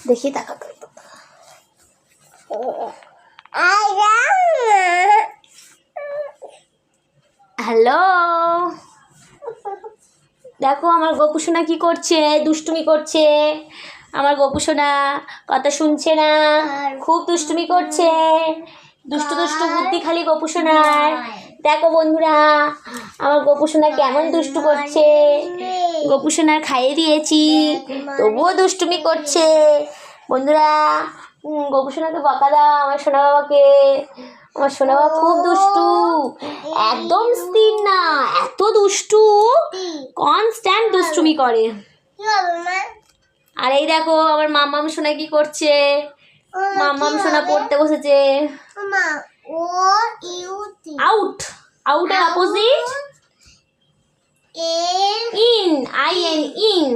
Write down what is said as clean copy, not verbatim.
দেখি তাকা তো। হ্যালো, দেখো আমার গোপু সোনা কি করছে, দুষ্টুমি করছে। আমার গোপু সোনা কথা শুনছে না, খুব দুষ্টুমি করছে। দুষ্টু দুষ্টু বুদ্ধি খালি গোপু সোনার। দেখো বন্ধুরা, আমার গোপু সোনা কেমন দুষ্টু করছে। গোপু সোনার খাইয়ে দিয়েছি, তবুও দুষ্টুমি করছে। বন্ধুরা, গোপু সোনাকে বকা দাও আমার সোনা বাবাকে। আমার সোনা বাবা খুব দুষ্টু, একদম স্থির না, এত দুষ্টু, কনস্ট্যান্ট দুষ্টুমি করে। আর এই দেখো আমার মাম্মাম সোনা কি করছে। মাম্মাম সোনা পড়তে বসেছে। আউট, আউটের opposite in, I N, in.